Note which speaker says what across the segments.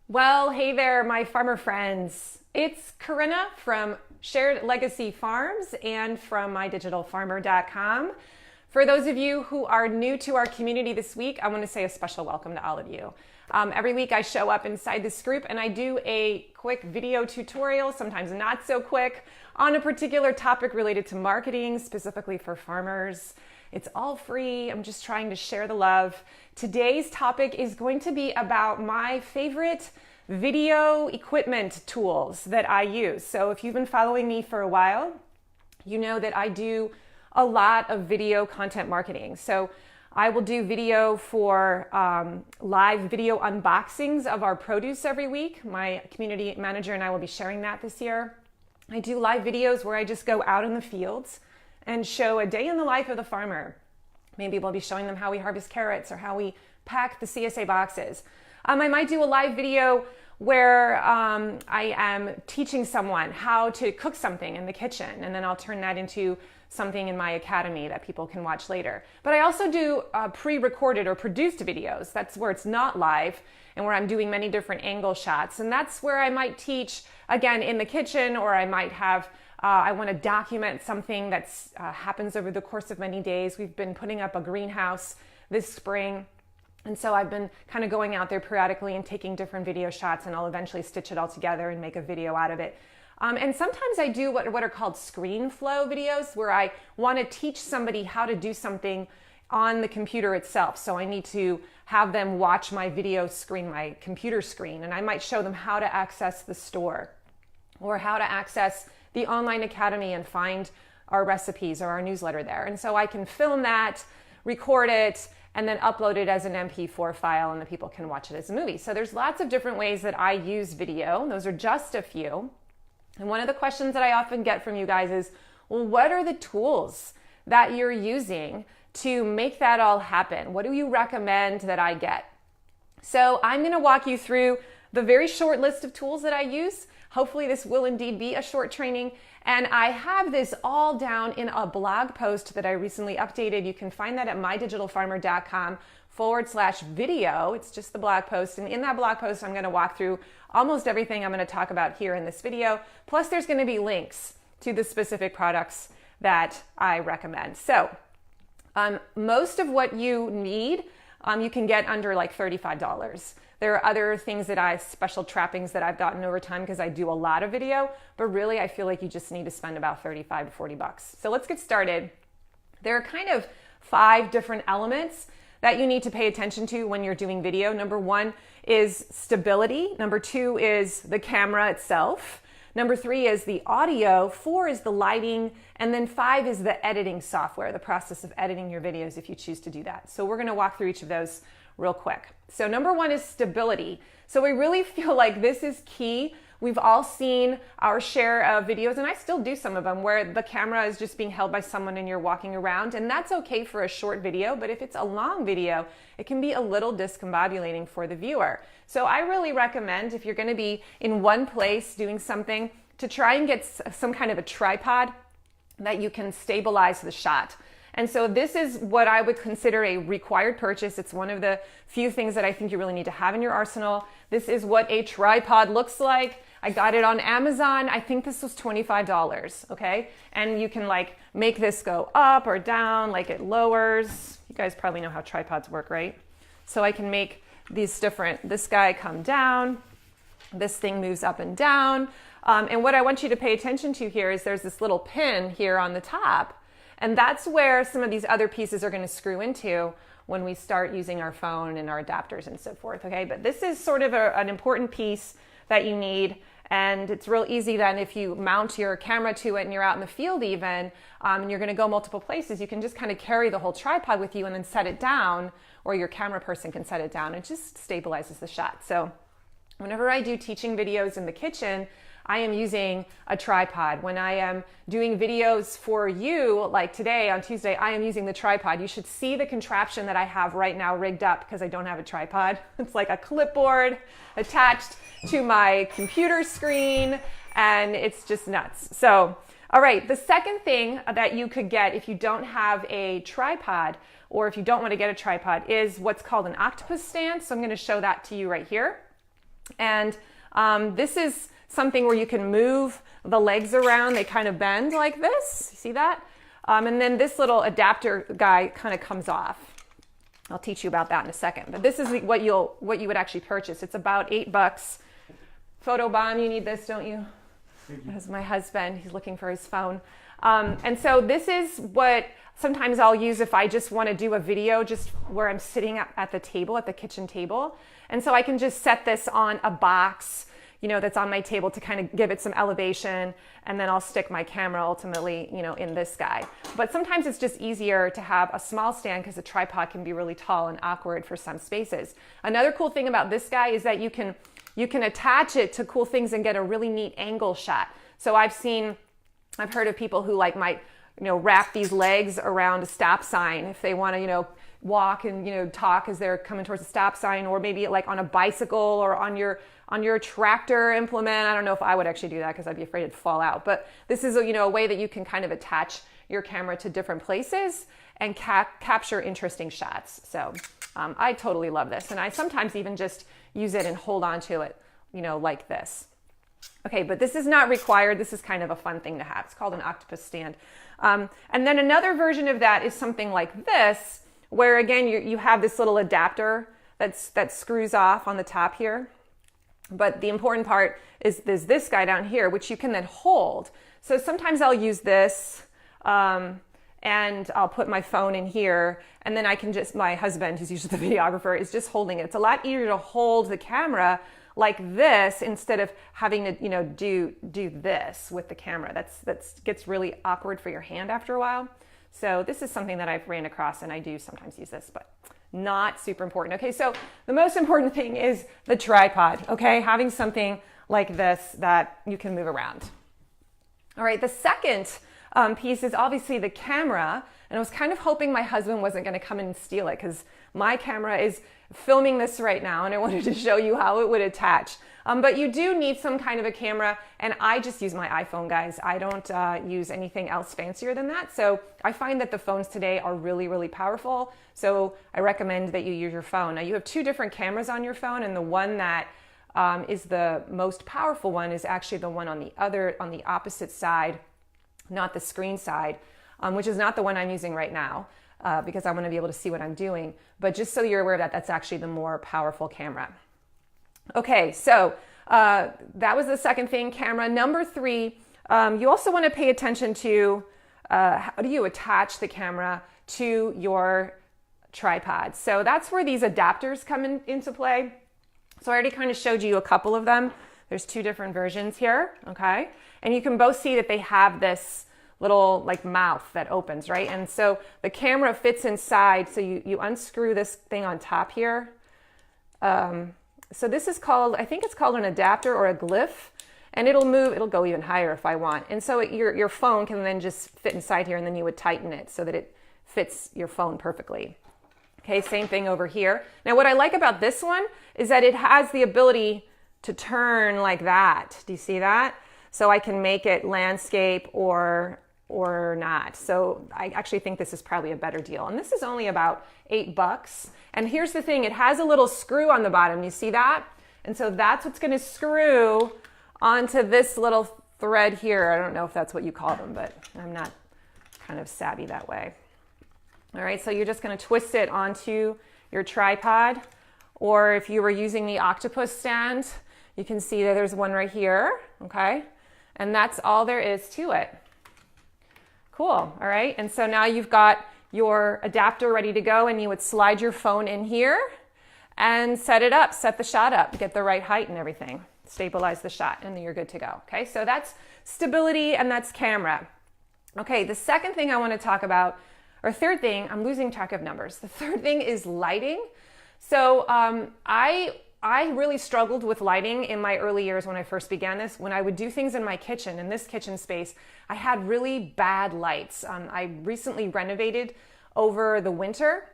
Speaker 1: Well, hey there, my farmer friends. It's Corinna from Shared Legacy Farms and from mydigitalfarmer.com. For those of you who are new to our community this week, I want to say a special welcome to all of you. Every week I show up inside this group and I do a quick video tutorial, sometimes not so quick, on a particular topic related to marketing, specifically for farmers. It's all free. I'm just trying to share the love. Today's topic is going to be about my favorite video equipment tools that I use. So if you've been following me for a while, you know that I do a lot of video content marketing. So I will do video for live video unboxings of our produce every week. My community manager and I will be sharing that this year. I do live videos where I just go out in the fields and show a day in the life of the farmer. Maybe we'll be showing them how we harvest carrots or how we pack the CSA boxes. I might do a live video where I am teaching someone how to cook something in the kitchen, and then I'll turn that into something in my academy that people can watch later. But I also do pre-recorded or produced videos. That's where it's not live and where I'm doing many different angle shots. And that's where I might teach, again, in the kitchen, or I might have I want to document something that happens over the course of many days. We've been putting up a greenhouse this spring, and so I've been kind of going out there periodically and taking different video shots, and I'll eventually stitch it all together and make a video out of it. And sometimes I do what are called screen flow videos, where I want to teach somebody how to do something on the computer itself. So I need to have them watch my video screen, my computer screen, and I might show them how to access the store or how to access the online academy and find our recipes or our newsletter there. And so I can film that, record it, and then upload it as an MP4 file, and the people can watch it as a movie. So there's lots of different ways that I use video. Those are just a few. And one of the questions that I often get from you guys is, well, what are the tools that you're using to make that all happen? What do you recommend that I get? So I'm going to walk you through the very short list of tools that I use. Hopefully this will indeed be a short training. And I have this all down in a blog post that I recently updated. You can find that at mydigitalfarmer.com/video. It's just the blog post. And in that blog post, I'm going to walk through almost everything I'm going to talk about here in this video. Plus there's going to be links to the specific products that I recommend. So most of what you need, you can get under like $35. There are other things that special trappings that I've gotten over time because I do a lot of video, but really I feel like you just need to spend about 35 to 40 bucks. So let's get started. There are kind of 5 different elements that you need to pay attention to when you're doing video. Number 1 is stability. Number 2 is the camera itself. Number 3 is the audio. 4 is the lighting. And then 5 is the editing software, the process of editing your videos if you choose to do that. So we're going to walk through each of those real quick. So number 1 is stability. So we really feel like this is key. We've all seen our share of videos, and I still do some of them, where the camera is just being held by someone and you're walking around, and that's okay for a short video, but if it's a long video, it can be a little discombobulating for the viewer. So I really recommend, if you're going to be in one place doing something, to try and get some kind of a tripod that you can stabilize the shot. And so this is what I would consider a required purchase. It's one of the few things that I think you really need to have in your arsenal. This is what a tripod looks like. I got it on Amazon. I think this was $25, okay? And you can like make this go up or down, like it lowers. You guys probably know how tripods work, right? So I can make these different, this guy come down, this thing moves up and down. And what I want you to pay attention to here is there's this little pin here on the top. And that's where some of these other pieces are going to screw into when we start using our phone and our adapters and so forth, okay? But this is sort of an important piece that you need, and it's real easy then if you mount your camera to it and you're out in the field even, and you're going to go multiple places, you can just kind of carry the whole tripod with you and then set it down, or your camera person can set it down. It just stabilizes the shot. So whenever I do teaching videos in the kitchen, I am using a tripod. When I am doing videos for you, like today on Tuesday, I am using the tripod. You should see the contraption that I have right now rigged up because I don't have a tripod. It's like a clipboard attached to my computer screen, and it's just nuts. So, all right, the second thing that you could get if you don't have a tripod, or if you don't want to get a tripod, is what's called an octopus stand. So I'm going to show that to you right here. And this is something where you can move the legs around. They kind of bend like this. You see that? And then this little adapter guy kind of comes off. I'll teach you about that in a second. But this is what you would actually purchase. It's about $8. Photobomb, you need this, don't you? That's my husband. He's looking for his phone. And so this is what sometimes I'll use if I just want to do a video just where I'm sitting at the table, at the kitchen table. And so I can just set this on a box, you know, that's on my table to kind of give it some elevation. And then I'll stick my camera ultimately, you know, in this guy. But sometimes it's just easier to have a small stand because the tripod can be really tall and awkward for some spaces. Another cool thing about this guy is that you can attach it to cool things and get a really neat angle shot. So I've heard of people who like might, you know, wrap these legs around a stop sign if they want to, you know, walk and, you know, talk as they're coming towards a stop sign, or maybe like on a bicycle or on your tractor implement. I don't know if I would actually do that because I'd be afraid it'd fall out. But this is a way that you can kind of attach your camera to different places and capture interesting shots. So I totally love this. And I sometimes even just use it and hold on to it, you know, like this. Okay, but this is not required. This is kind of a fun thing to have. It's called an octopus stand. And then another version of that is something like this, where again, you have this little adapter that screws off on the top here. But the important part is there's this guy down here, which you can then hold. So sometimes I'll use this and I'll put my phone in here, and then I can just, my husband, who's usually the videographer, is just holding it. It's a lot easier to hold the camera like this instead of having to, you know, do this with the camera. That gets really awkward for your hand after a while. So this is something that I've ran across, and I do sometimes use this, but not super important. Okay, so the most important thing is the tripod, okay? Having something like this that you can move around. All right, the second piece is obviously the camera, and I was kind of hoping my husband wasn't going to come in and steal it because my camera is filming this right now, and I wanted to show you how it would attach. But you do need some kind of a camera, and I just use my iPhone, guys. I don't use anything else fancier than that. So I find that the phones today are really, really powerful. So I recommend that you use your phone. Now you have two different cameras on your phone, and the one that is the most powerful one is actually the one on the opposite side, not the screen side, which is not the one I'm using right now. Because I want to be able to see what I'm doing. But just so you're aware of that, that's actually the more powerful camera. Okay, so that was the second thing, camera. Number 3, you also want to pay attention to how do you attach the camera to your tripod. So that's where these adapters come into play. So I already kind of showed you a couple of them. There's 2 different versions here, okay? And you can both see that they have this little like mouth that opens, right? And so the camera fits inside. So you unscrew this thing on top here. So this is called, I think it's called an adapter or a glyph, and it'll move, it'll go even higher if I want. And so your phone can then just fit inside here, and then you would tighten it so that it fits your phone perfectly. Okay, same thing over here. Now what I like about this one is that it has the ability to turn like that. Do you see that? So I can make it landscape or not. So I actually think this is probably a better deal. And this is only about $8. And here's the thing, it has a little screw on the bottom. You see that? And so that's what's going to screw onto this little thread here. I don't know if that's what you call them, but I'm not kind of savvy that way. All right, so you're just going to twist it onto your tripod. Or if you were using the octopus stand, you can see that there's one right here, okay? And that's all there is to it. Cool, all right? And so now you've got your adapter ready to go, and you would slide your phone in here and set it up, set the shot up, get the right height and everything, stabilize the shot, and then you're good to go, okay? So that's stability and that's camera. Okay, the second thing I want to talk about, or third thing, I'm losing track of numbers. The third thing is lighting. So I really struggled with lighting in my early years when I first began this. When I would do things in my kitchen, in this kitchen space, I had really bad lights. I recently renovated over the winter,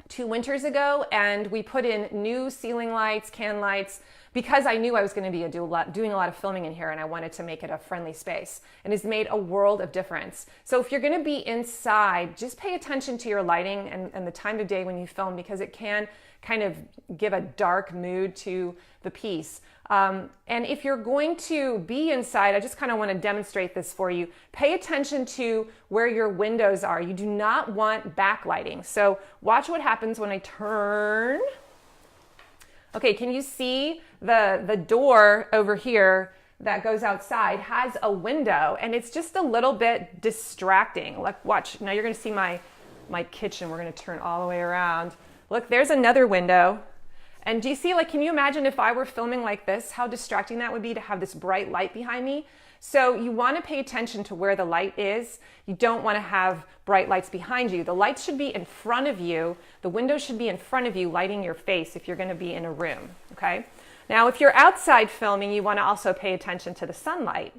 Speaker 1: 2 winters ago, and we put in new ceiling lights, can lights, because I knew I was going to be doing a lot of filming in here, and I wanted to make it a friendly space. And it's made a world of difference. So if you're going to be inside, just pay attention to your lighting and the time of day when you film, because it can kind of give a dark mood to the piece. And if you're going to be inside, I just kind of want to demonstrate this for you. Pay attention to where your windows are. You do not want backlighting. So watch what happens when I turn. Okay, can you see the door over here that goes outside has a window, and it's just a little bit distracting. Like, watch, now you're gonna see my kitchen. We're gonna turn all the way around. Look, there's another window. And do you see, like, can you imagine if I were filming like this, how distracting that would be to have this bright light behind me? So you want to pay attention to where the light is. You don't want to have bright lights behind you. The lights should be in front of you. The windows should be in front of you, lighting your face if you're going to be in a room, okay? Now, if you're outside filming, you want to also pay attention to the sunlight,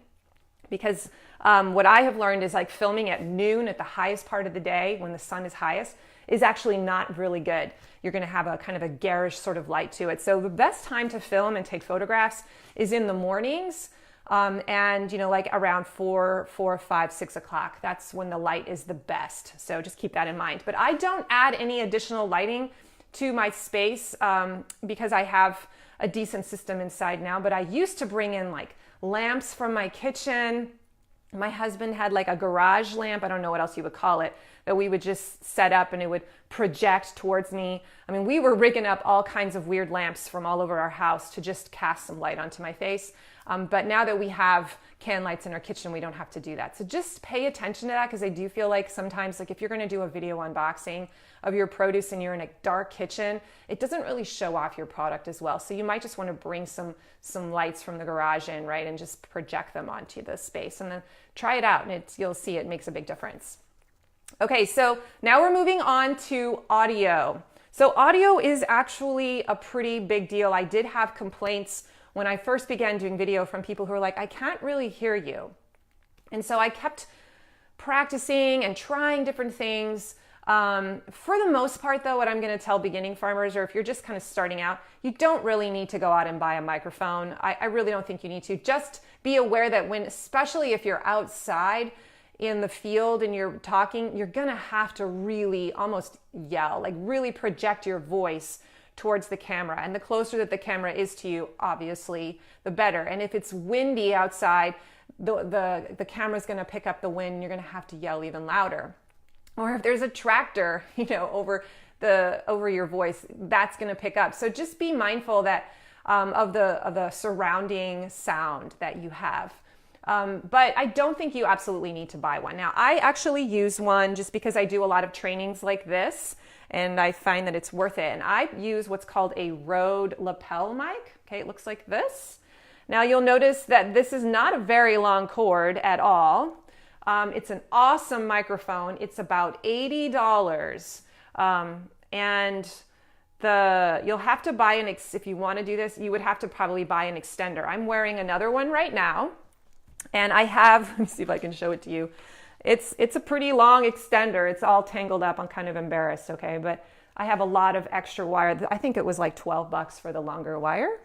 Speaker 1: because what I have learned is, like, filming at noon at the highest part of the day when the sun is highest is actually not really good. You're going to have a kind of a garish sort of light to it. So the best time to film and take photographs is in the mornings, and, you know, like around 4, 5, 6 o'clock. That's when the light is the best. So just keep that in mind. But I don't add any additional lighting to my space because I have a decent system inside now. But I used to bring in like lamps from my kitchen. My husband had like a garage lamp, I don't know what else you would call it, that we would just set up and it would project towards me. I mean, we were rigging up all kinds of weird lamps from all over our house to just cast some light onto my face. But now that we have can lights in our kitchen, we don't have to do that. So just pay attention to that, because I do feel like sometimes, like if you're going to do a video unboxing of your produce and you're in a dark kitchen, it doesn't really show off your product as well. So you might just want to bring some lights from the garage in, right, and just project them onto the space, and then try it out, and you'll see it makes a big difference. Okay, so now we're moving on to audio. So audio is actually a pretty big deal. I did have complaints when I first began doing video from people who were like, I can't really hear you. And so I kept practicing and trying different things. For the most part, though, what I'm going to tell beginning farmers, or if you're just kind of starting out, you don't really need to go out and buy a microphone. I really don't think you need to. Just be aware that especially if you're outside in the field and you're talking, you're going to have to really almost yell, like really project your voice towards the camera. And the closer that the camera is to you, obviously, the better. And if it's windy outside, the camera's going to pick up the wind, and you're going to have to yell even louder. Or if there's a tractor, you know, over your voice, that's going to pick up. So just be mindful that of the surrounding sound that you have. But I don't think you absolutely need to buy one. Now, I actually use one just because I do a lot of trainings like this, and I find that it's worth it. And I use what's called a Rode lapel mic. Okay, it looks like this. Now, you'll notice that this is not a very long cord at all. It's an awesome microphone. It's about $80. And you'll have to buy if you want to do this, you would have to probably buy an extender. I'm wearing another one right now. And I have, let me see if I can show it to you. It's a pretty long extender. It's all tangled up. I'm kind of embarrassed, okay? But I have a lot of extra wire. I think it was like $12 for the longer wire.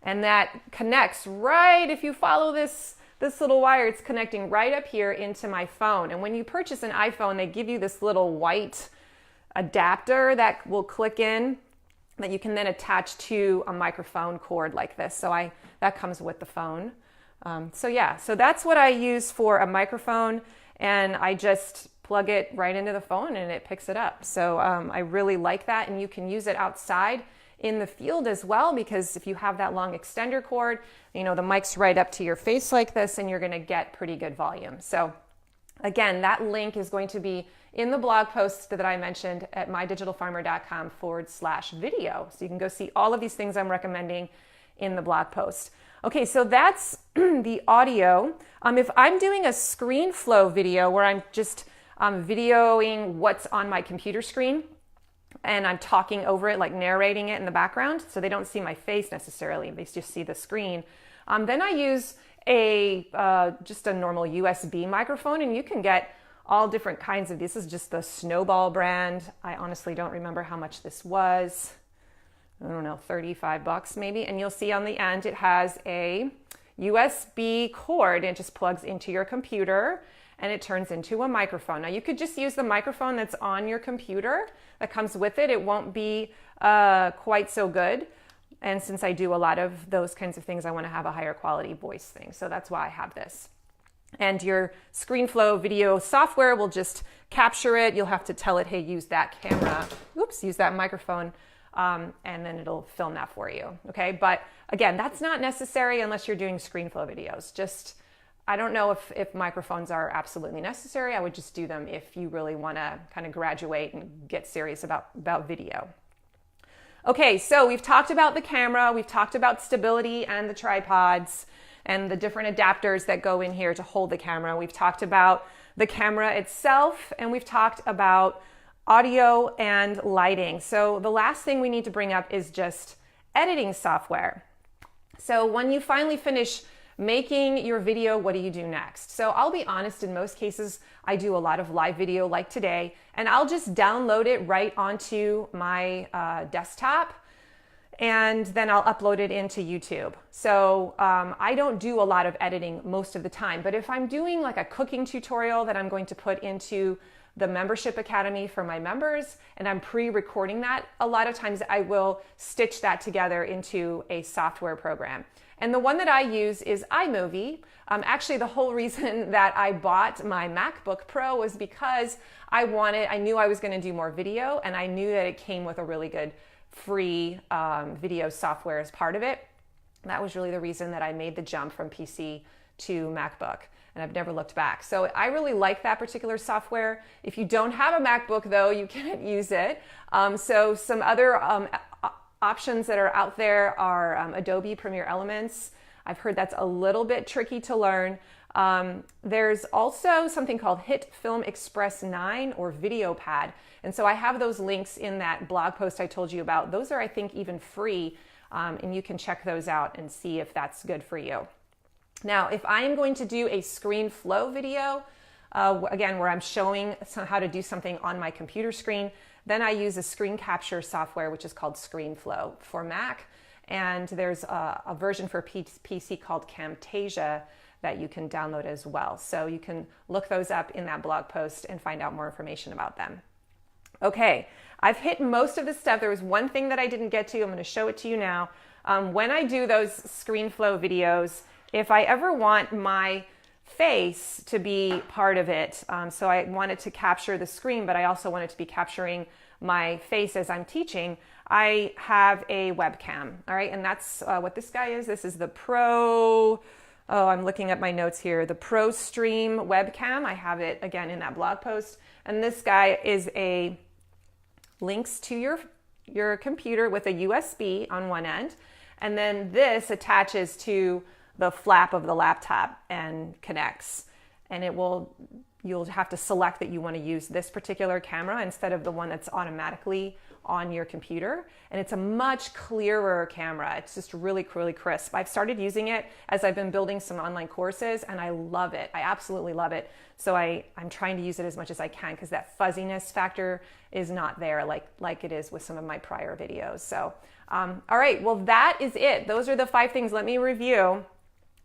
Speaker 1: And that connects right, if you follow this little wire, it's connecting right up here into my phone. And when you purchase an iPhone, they give you this little white adapter that will click in that you can then attach to a microphone cord like this. So that comes with the phone. So that's what I use for a microphone, and I just plug it right into the phone and it picks it up. So I really like that, and you can use it outside in the field as well, because if you have that long extender cord, you know, the mic's right up to your face like this, and you're going to get pretty good volume. So again, that link is going to be in the blog post that I mentioned at mydigitalfarmer.com/video. So you can go see all of these things I'm recommending in the blog post. Okay, so that's the audio. If I'm doing a screen flow video where I'm just videoing what's on my computer screen, and I'm talking over it, like narrating it in the background, so they don't see my face necessarily, they just see the screen, then I use just a normal USB microphone, and you can get all different kinds of, this is just the Snowball brand. I honestly don't remember how much this was. I don't know, $35 maybe. And you'll see on the end, it has a USB cord, and it just plugs into your computer. and it turns into a microphone. Now you could just use the microphone that's on your computer that comes with it. It won't be quite so good. And since I do a lot of those kinds of things, I want to have a higher quality voice thing. So that's why I have this. And your ScreenFlow video software will just capture it. You'll have to tell it, hey, use that camera. Oops, use that microphone. And then it'll film that for you. Okay. But again, that's not necessary unless you're doing ScreenFlow videos. Just, I don't know if microphones are absolutely necessary. I would just do them if you really want to kind of graduate and get serious about video. Okay, so we've talked about the camera, we've talked about stability and the tripods and the different adapters that go in here to hold the camera. We've talked about the camera itself, and we've talked about audio and lighting. So the last thing we need to bring up is just editing software. So when you finally finish making your video, what do you do next? So I'll be honest, in most cases, I do a lot of live video like today, and I'll just download it right onto my desktop, and then I'll upload it into YouTube. So I don't do a lot of editing most of the time, but if I'm doing like a cooking tutorial that I'm going to put into the membership academy for my members, and I'm pre-recording that, a lot of times I will stitch that together into a software program. And the one that I use is iMovie. Actually, the whole reason that I bought my MacBook Pro was because I knew I was going to do more video, and I knew that it came with a really good free video software as part of it. That was really the reason that I made the jump from PC to MacBook, and I've never looked back. So I really like that particular software. If you don't have a MacBook, though, you can't use it. So some other options that are out there are Adobe Premiere Elements. I've heard that's a little bit tricky to learn. There's also something called Hit Film Express 9 or VideoPad. And so I have those links in that blog post I told you about. Those are, I think, even free, and you can check those out and see if that's good for you. Now, if I am going to do a ScreenFlow video, again, where I'm showing how to do something on my computer screen, then I use a screen capture software, which is called ScreenFlow for Mac. And there's a version for PC called Camtasia that you can download as well. So you can look those up in that blog post and find out more information about them. Okay, I've hit most of the stuff. There was one thing that I didn't get to. I'm going to show it to you now. When I do those ScreenFlow videos, if I ever want my face to be part of it, so I want it to capture the screen, but I also want it to be capturing my face as I'm teaching, I have a webcam, all right? And that's what this guy is. This is the Pro, I'm looking at my notes here, the Pro Stream webcam. I have it, again, in that blog post. And this guy is links to your computer with a USB on one end, and then this attaches to the flap of the laptop and connects. And you'll have to select that you want to use this particular camera instead of the one that's automatically on your computer. And it's a much clearer camera. It's just really, really crisp. I've started using it as I've been building some online courses, and I love it. I absolutely love it. So I'm trying to use it as much as I can because that fuzziness factor is not there like it is with some of my prior videos. So, all right, well, that is it. Those are the 5 things. Let me review.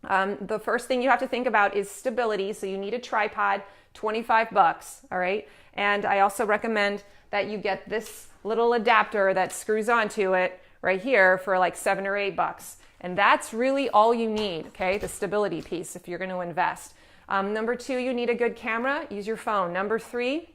Speaker 1: The first thing you have to think about is stability. So you need a tripod, $25, all right? And I also recommend that you get this little adapter that screws onto it right here for like $7 or $8. And that's really all you need, okay? The stability piece if you're going to invest. Number 2, you need a good camera. Use your phone. Number 3,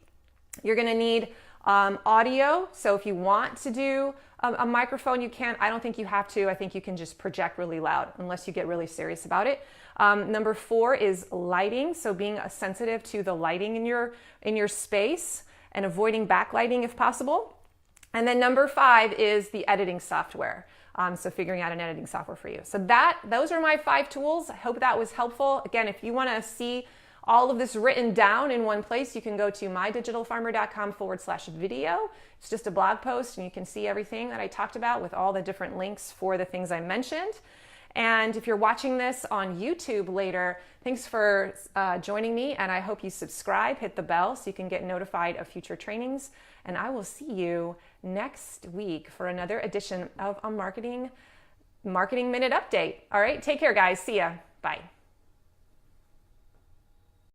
Speaker 1: you're going to need audio. So if you want to do a microphone, you can. I don't think you have to. I think you can just project really loud unless you get really serious about it. Number 4 is lighting. So being sensitive to the lighting in your space and avoiding backlighting if possible. And then number 5 is the editing software. So figuring out an editing software for you. So those are my 5 tools. I hope that was helpful. Again, if you want to see all of this written down in one place, you can go to mydigitalfarmer.com/video. It's just a blog post, and you can see everything that I talked about with all the different links for the things I mentioned. And if you're watching this on YouTube later, thanks for joining me, and I hope you subscribe, hit the bell so you can get notified of future trainings. And I will see you next week for another edition of a Marketing Minute Update. All right, take care, guys. See ya. Bye.